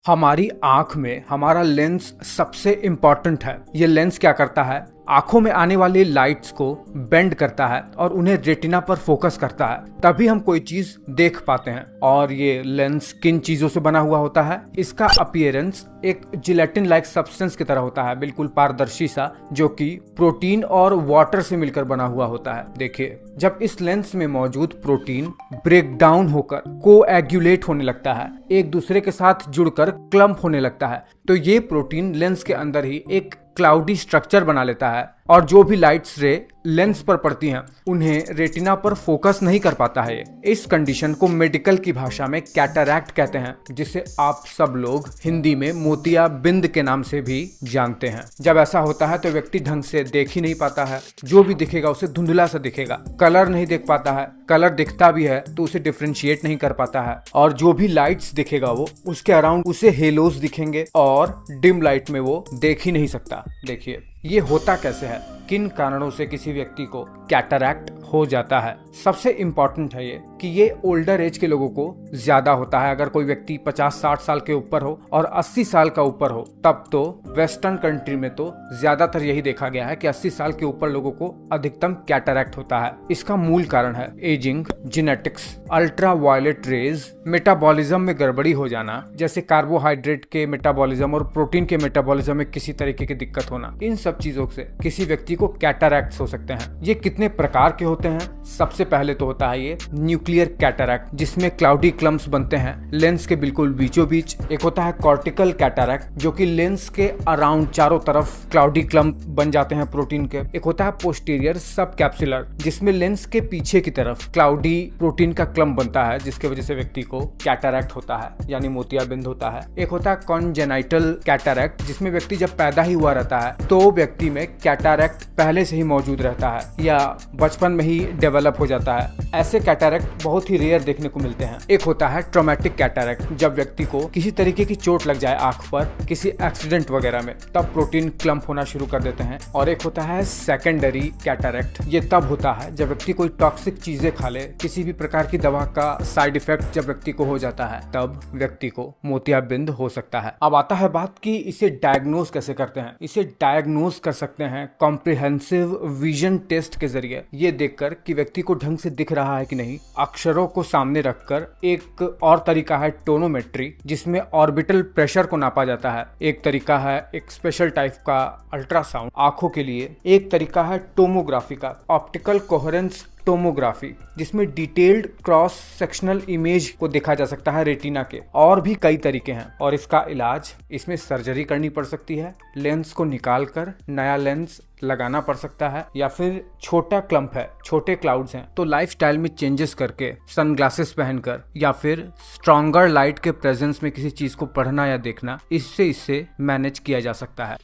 हमारी आंख में हमारा लेंस सबसे इम्पॉर्टेंट है। ये लेंस क्या करता है, आंखों में आने वाली लाइट्स को बेंड करता है और उन्हें रेटिना पर फोकस करता है, तभी हम कोई चीज देख पाते हैं। और ये लेंस किन चीजों से बना हुआ होता है? इसका अपीयरेंस एक जिलेटिन लाइक सब्सटेंस की तरह होता है, बिल्कुल पारदर्शी सा, जो कि प्रोटीन और वाटर से मिलकर बना हुआ होता है। देखिए, जब इस लेंस में मौजूद प्रोटीन ब्रेक डाउन होकर कोएगुलेट होने लगता है, एक दूसरे के साथ जुड़कर क्लम्प होने लगता है, तो ये प्रोटीन लेंस के अंदर ही एक क्लाउडी स्ट्रक्चर बना लेता है और जो भी लाइट्स रे लेंस पर पड़ती हैं उन्हें रेटिना पर फोकस नहीं कर पाता है। इस कंडीशन को मेडिकल की भाषा में कैटरैक्ट कहते हैं, जिसे आप सब लोग हिंदी में मोतियाबिंद के नाम से भी जानते हैं। जब ऐसा होता है तो व्यक्ति ढंग से देख ही नहीं पाता है, जो भी दिखेगा उसे धुंधला सा दिखेगा, कलर नहीं देख पाता है, कलर दिखता भी है तो उसे डिफ्रेंशिएट नहीं कर पाता है, और जो भी लाइट्स दिखेगा वो उसके अराउंड उसे हेलोस दिखेंगे और डिम लाइट में वो देख ही नहीं सकता। देखिए, ये होता कैसे है, किन कारणों से किसी व्यक्ति को कैटरैक्ट हो जाता है। सबसे इम्पॉर्टेंट है ये कि ये ओल्डर एज के लोगों को ज्यादा होता है। अगर कोई व्यक्ति 50-60 साल के ऊपर हो और 80 साल का ऊपर हो, तब तो वेस्टर्न कंट्री में तो ज्यादातर यही देखा गया है कि 80 साल के ऊपर लोगों को अधिकतम कैटरैक्ट होता है। इसका मूल कारण है ageing, genetics, ultra violet rays, metabolism में गड़बड़ी हो जाना, जैसे कार्बोहाइड्रेट के मेटाबॉलिज्म और प्रोटीन के मेटाबॉलिज्म में किसी तरीके की दिक्कत होना। इन सब चीजों से किसी व्यक्ति को कैटरैक्ट हो सकते हैं। ये कितने प्रकार के होते हैं? सबसे पहले तो होता है ये न्यूक्लियर कैटरैक्ट, जिसमें क्लाउडी क्लम्प्स बनते हैं लेंस के बिल्कुल बीचों बीच। एक होता है कॉर्टिकल कैटरैक्ट, जो कि लेंस के अराउंड चारों तरफ क्लाउडी क्लम्प बन जाते हैं प्रोटीन के। एक होता है पोस्टीरियर सब कैप्सुलर, जिसमें लेंस के पीछे की तरफ क्लाउडी प्रोटीन का क्लम्प बनता है, जिसके वजह से व्यक्ति को कैटरैक्ट होता है, यानी मोतियाबिंद होता है। एक होता है कॉन्जेनाइटल कैटरैक्ट, जिसमें व्यक्ति जब पैदा ही हुआ रहता है तो व्यक्ति में कैटरैक्ट पहले से ही मौजूद रहता है या बचपन में ही डेवलप हो जाता है। ऐसे कैटरैक्ट बहुत ही रेयर देखने को मिलते हैं। एक होता है ट्रॉमेटिक कैटरैक्ट, जब व्यक्ति को किसी तरीके की चोट लग जाए आंख पर, किसी एक्सीडेंट वगैरह में, तब प्रोटीन क्लम्प होना शुरू कर देते हैं। और एक होता है सेकेंडरी कैटरैक्ट, ये तब होता है जब व्यक्ति कोई टॉक्सिक चीजें खा ले, किसी भी प्रकार की दवा का साइड इफेक्ट जब व्यक्ति को हो जाता है, तब व्यक्ति को मोतियाबिंद हो सकता है। अब आता है बात कि इसे डायग्नोज कैसे करते हैं। इसे डायग्नोज कर सकते हैं कॉम्प्रिहेंसिव विजन टेस्ट के जरिए, ये देखकर कि व्यक्ति को ढंग से दिख रहा है कि नहीं। अक्षरों को सामने रखकर एक और तरीका है टोनोमेट्री, जिसमें ऑर्बिटल प्रेशर को नापा जाता है। एक तरीका है एक स्पेशल टाइप का अल्ट्रासाउंड आंखों के लिए। एक तरीका है टोमोग्राफी का, ऑप्टिकल कोहेरेंस टोमोग्राफी, जिसमें डिटेल्ड क्रॉस सेक्शनल इमेज को देखा जा सकता है रेटिना के। और भी कई तरीके हैं और इसका इलाज, इसमें सर्जरी करनी पड़ सकती है, लेंस को निकालकर नया लेंस लगाना पड़ सकता है, या फिर छोटा क्लम्प है, छोटे क्लाउड्स हैं तो लाइफस्टाइल में चेंजेस करके, सनग्लासेस पहनकर, या फिर स्ट्रॉन्गर लाइट के प्रेजेंस में किसी चीज को पढ़ना या देखना, इससे मैनेज किया जा सकता है।